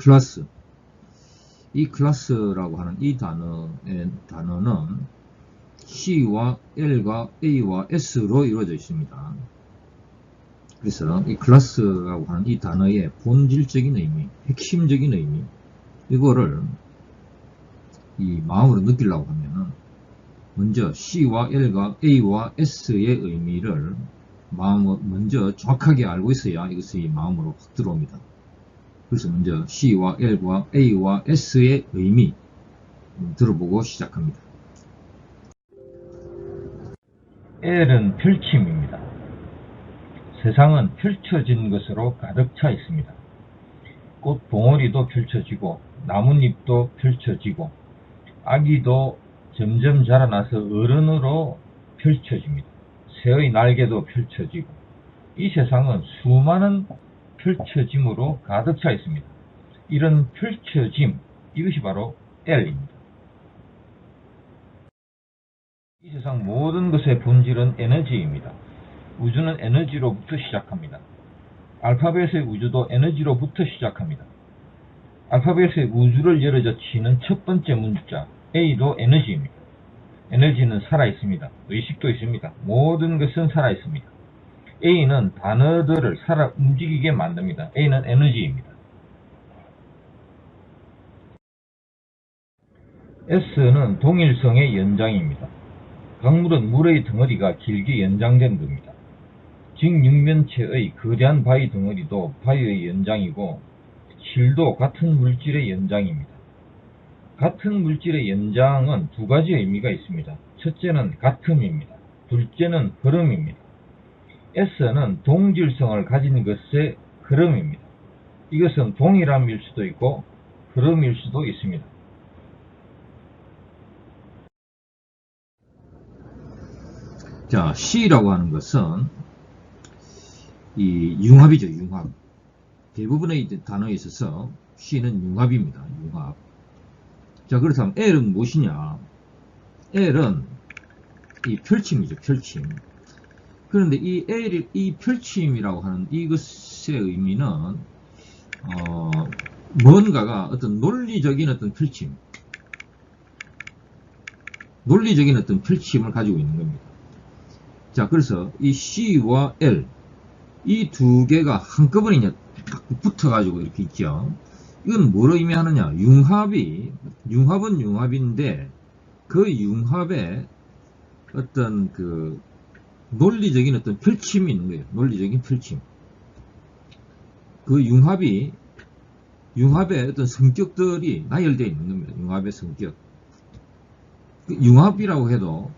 클래스. 이 클래스라고 하는 이 단어는 C와 L과 A와 S로 이루어져 있습니다. 그래서 이 클래스라고 하는 이 단어의 본질적인 의미, 핵심적인 의미, 이거를 이 마음으로 느끼려고 하면은 먼저 C와 L과 A와 S의 의미를 마음으로 먼저 정확하게 알고 있어야 이것이 마음으로 확 들어옵니다. 그래서 먼저 C와 L과 A와 S의 의미 들어보고 시작합니다. L은 펼침입니다. 세상은 펼쳐진 것으로 가득 차 있습니다. 꽃 봉오리도 펼쳐지고 나뭇잎도 펼쳐지고 아기도 점점 자라나서 어른으로 펼쳐집니다. 새의 날개도 펼쳐지고 이 세상은 수많은 펼쳐짐으로 가득 차 있습니다. 이런 펼쳐짐, 이것이 바로 L입니다. 이 세상 모든 것의 본질은 에너지입니다. 우주는 에너지로부터 시작합니다. 알파벳의 우주도 에너지로부터 시작합니다. 알파벳의 우주를 열어젖히는 첫 번째 문자 A도 에너지입니다. 에너지는 살아있습니다. 의식도 있습니다. 모든 것은 살아있습니다. A는 단어들을 살아 움직이게 만듭니다. A는 에너지입니다. S는 동일성의 연장입니다. 강물은 물의 덩어리가 길게 연장된 겁니다. 직육면체의 거대한 바위 덩어리도 바위의 연장이고 실도 같은 물질의 연장입니다. 같은 물질의 연장은 두 가지 의미가 있습니다. 첫째는 같음입니다. 둘째는 흐름입니다. S는 동질성을 가진 것의 흐름입니다. 이것은 동일함일 수도 있고 흐름일 수도 있습니다. 자, C라고 하는 것은 이 융합이죠, 융합. 대부분의 단어에 있어서 C는 융합입니다, 융합. 자, 그렇다면 L은 무엇이냐? L은 이 펼침이죠, 펼침. 그런데 이 펼침이라고 하는 이것의 의미는, 뭔가가 어떤 논리적인 어떤 펼침, 논리적인 어떤 펼침을 가지고 있는 겁니다. 자, 그래서 이 C와 L, 이 두 개가 한꺼번에 딱 붙어가지고 이렇게 있죠. 이건 뭐로 의미하느냐? 융합은 융합인데, 그 융합에 어떤 그 논리적인 어떤 펼침이 있는 거예요. 논리적인 펼침. 그 융합의 어떤 성격들이 나열되어 있는 겁니다. 융합의 성격. 그 융합이라고 해도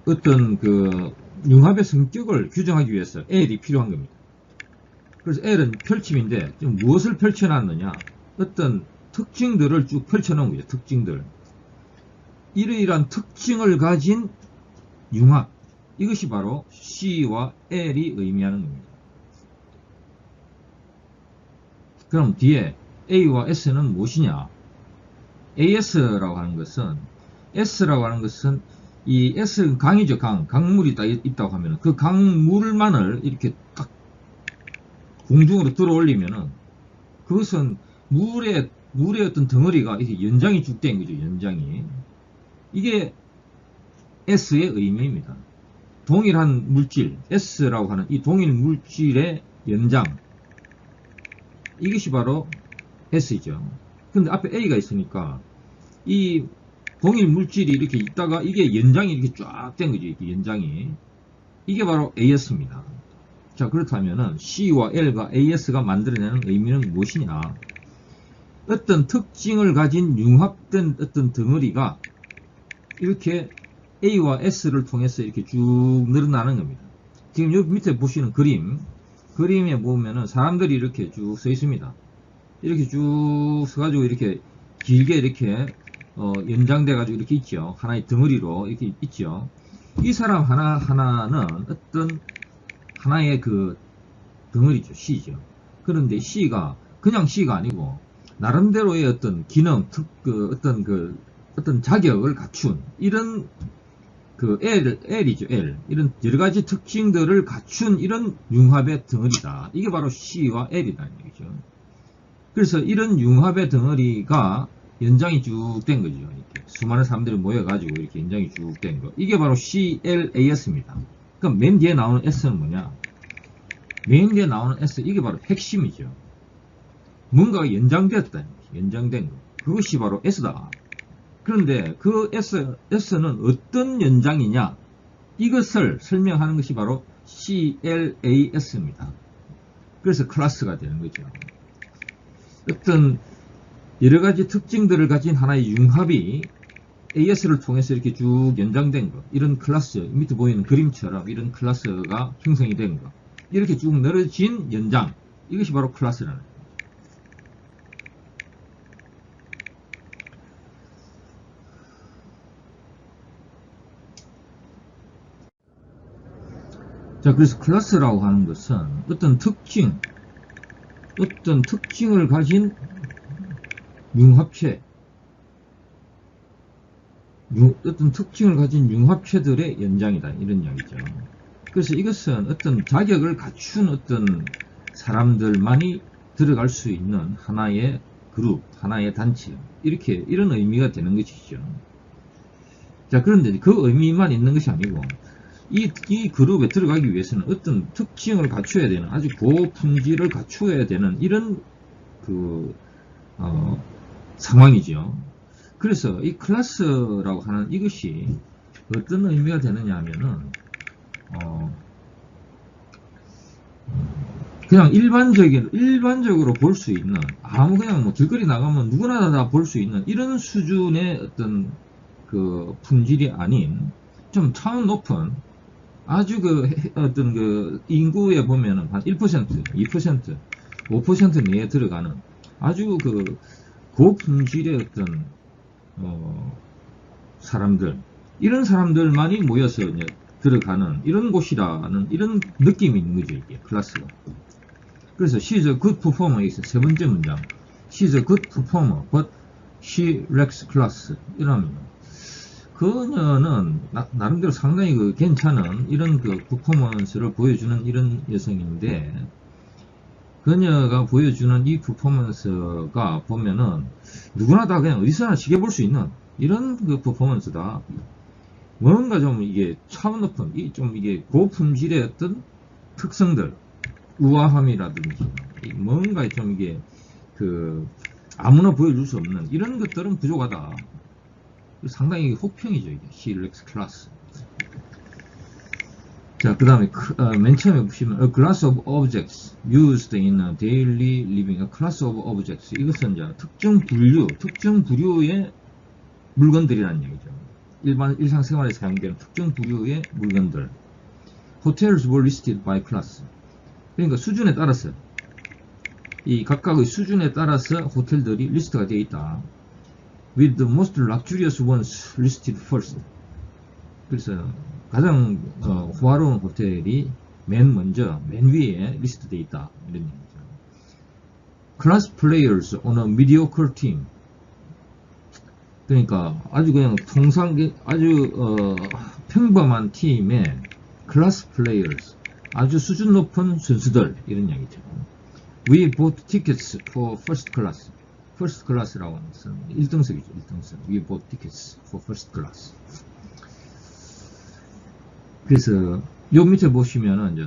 어떤 그 융합의 성격을 규정하기 위해서 L이 필요한 겁니다. 그래서 L은 펼침인데 지금 무엇을 펼쳐놨느냐? 어떤 특징들을 쭉 펼쳐놓은 거죠. 특징들. 이러이러한 특징을 가진 융합. 이것이 바로 C와 L이 의미하는 겁니다. 그럼 뒤에 A와 S는 무엇이냐? AS라고 하는 것은, S라고 하는 것은 이 S는 강이죠, 강물이 있다고 하면 그 강물만을 이렇게 딱 공중으로 들어올리면은 그것은 물의 어떤 덩어리가 이렇게 연장이 쭉 된 거죠, 연장이. 이게 S의 의미입니다. 동일한 물질, S라고 하는 이 동일 물질의 연장. 이것이 바로 S이죠. 근데 앞에 A가 있으니까 이 동일 물질이 이렇게 있다가 이게 연장이 이렇게 쫙 된 거죠. 이렇게 연장이. 이게 바로 AS입니다. 자, 그렇다면은 C와 L과 AS가 만들어내는 의미는 무엇이냐? 어떤 특징을 가진 융합된 어떤 덩어리가 이렇게 A와 S를 통해서 이렇게 쭉 늘어나는 겁니다. 지금 여기 밑에 보시는 그림에 보면은 사람들이 이렇게 쭉 서 있습니다. 이렇게 쭉 서가지고 이렇게 길게 이렇게 연장돼 가지고 이렇게 있죠. 하나의 덩어리로 이렇게 있죠. 이 사람 하나는 어떤 하나의 그 덩어리죠. C죠. 그런데 C가 그냥 C가 아니고 나름대로의 어떤 기능, 어떤 자격을 갖춘 이런 그 L이죠. L. 이런 여러 가지 특징들을 갖춘 이런 융합의 덩어리다. 이게 바로 C와 L이다. 얘기죠. 그래서 이런 융합의 덩어리가 연장이 쭉 된 거죠. 이렇게 수많은 사람들이 모여가지고 이렇게 연장이 쭉 된 거. 이게 바로 CLAS입니다. 그럼 맨 뒤에 나오는 S는 뭐냐? 맨 뒤에 나오는 S, 이게 바로 핵심이죠. 뭔가가 연장되었다. 연장된 거. 그것이 바로 S다. 그런데 그 S는 어떤 연장이냐? 이것을 설명하는 것이 바로 CLAS입니다. 그래서 클래스가 되는 거죠. 어떤 여러가지 특징들을 가진 하나의 융합이 AS를 통해서 이렇게 쭉 연장된 거, 이런 클래스, 밑에 보이는 그림처럼 이런 클래스가 형성이 된 거, 이렇게 쭉 늘어진 연장, 이것이 바로 클래스라는 거예요. 자, 그래서 클래스라고 하는 것은 어떤 특징을 가진 융합체, 어떤 특징을 가진 융합체들의 연장이다. 이런 이야기죠. 그래서 이것은 어떤 자격을 갖춘 어떤 사람들만이 들어갈 수 있는 하나의 그룹, 하나의 단체, 이런 의미가 되는 것이죠. 자, 그런데 그 의미만 있는 것이 아니고, 이 그룹에 들어가기 위해서는 어떤 특징을 갖춰야 되는, 아주 고품질을 갖춰야 되는 이런 상황이죠. 그래서 이 클래스라고 하는 이것이 어떤 의미가 되느냐 하면은 그냥 일반적으로 볼 수 있는, 그냥 뭐 길거리 나가면 누구나 다 볼 수 있는 이런 수준의 어떤 그 품질이 아닌, 좀 차원 높은, 아주 어떤 인구에 보면은 한 1%, 2%, 5% 내에 들어가는 아주 고품질의 어떤 사람들, 이런 사람들만이 모여서 이제 들어가는 이런 곳이라는 이런 느낌이 있는 거죠, 이게 클래스가. 그래서 she's a good performer, 세 번째 문장. she's a good performer, but she lacks class. 이러면 그녀는 나름대로 상당히 괜찮은 이런 퍼포먼스를 보여주는 이런 여성인데, 그녀가 보여주는 이 퍼포먼스가 보면은 누구나 다 그냥 어디서나 쉽게 볼 수 있는 이런 퍼포먼스다. 뭔가 좀 이게 차원 높은, 이게 고품질의 어떤 특성들, 우아함이라든지, 뭔가 좀 이게 아무나 보여줄 수 없는 이런 것들은 부족하다. 상당히 혹평이죠, 이게. She lacks class. 자, 그 다음에 맨 처음에 보시면 a class of objects used in a daily living. a class of objects, 이것은 이제 특정 부류의 물건들이라는 얘기죠. 일상생활에 사용되는 특정 부류의 물건들. Hotels were listed by class. 그러니까 수준에 따라서, 이 각각의 수준에 따라서 호텔들이 리스트가 되어 있다. With the most luxurious ones listed first. 그래서 가장 호화로운 호텔이 맨 위에 리스트되어 있다. 이런 얘기죠. Class players on a mediocre team. 그러니까 아주 그냥 아주 평범한 팀의 class players, 아주 수준 높은 선수들, 이런 얘기죠. We bought tickets for first class. first class라고 하는 것은 1등석이죠. 1등석. We bought tickets for first class. 그래서 요 밑에 보시면은 이제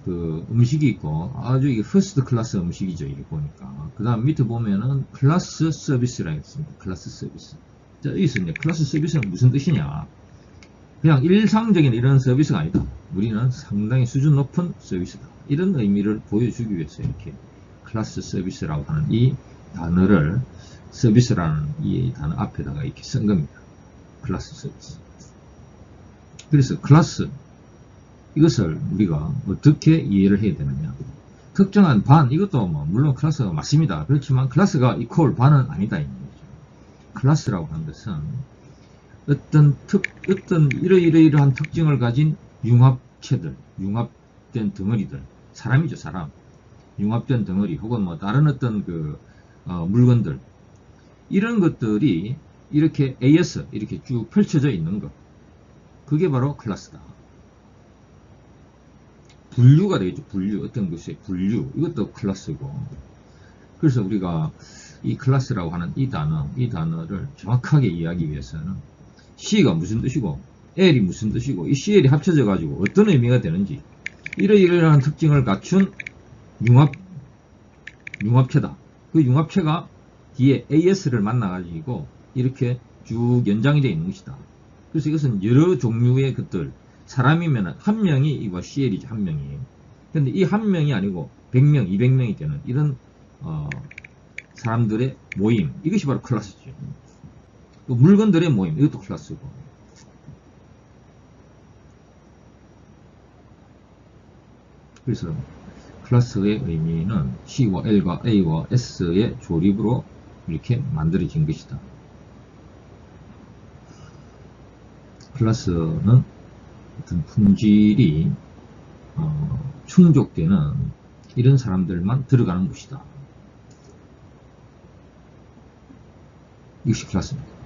음식이 있고, 아주 이게 first class 음식이죠. 이게 보니까. 그 다음 밑에 보면은 클래스 서비스라고 했습니다. 클래스 서비스. 자, 여기서 이제 클래스 서비스는 무슨 뜻이냐? 그냥 일상적인 이런 서비스가 아니다. 우리는 상당히 수준 높은 서비스다. 이런 의미를 보여주기 위해서 이렇게 클래스 서비스라고 하는 이 단어를, 서비스라는 이 단어 앞에다가 이렇게 쓴 겁니다. 클래스 서비스. 그래서 클래스, 이것을 우리가 어떻게 이해를 해야 되느냐? 특정한 반, 이것도 물론 클래스가 맞습니다. 그렇지만 클래스가 이퀄 반은 아니다, 이 얘기죠. 클래스라고 하는 것은 어떤 이러이러한 특징을 가진 융합체들, 융합된 덩어리들, 사람이죠, 사람. 융합된 덩어리, 혹은 다른 어떤 물건들, 이런 것들이 이렇게 AS, 이렇게 쭉 펼쳐져 있는 것. 그게 바로 클래스다. 분류가 되겠죠. 분류. 어떤 것의 분류. 이것도 클래스고. 그래서 우리가 이 클래스라고 하는 이 단어를 정확하게 이해하기 위해서는 C가 무슨 뜻이고 L이 무슨 뜻이고 이 CL이 합쳐져 가지고 어떤 의미가 되는지 이러이러한 특징을 갖춘 융합체다. 그 융합체가 뒤에 AS를 만나 가지고 이렇게 쭉 연장이 되어 있는 것이다. 그래서 이것은 여러 종류의 것들, 사람이면 한 명이 이거 CL이죠, 한 명이. 근데 이 한 명이 아니고 100명, 200명이 되는 이런 사람들의 모임, 이것이 바로 클래스죠. 또 물건들의 모임, 이것도 클래스고. 그래서 클래스의 의미는 C와 L과 A와 S의 조립으로 이렇게 만들어진 것이다. 클래스는 어떤 품질이 충족되는 이런 사람들만 들어가는 곳이다. 이것이 클래스입니다.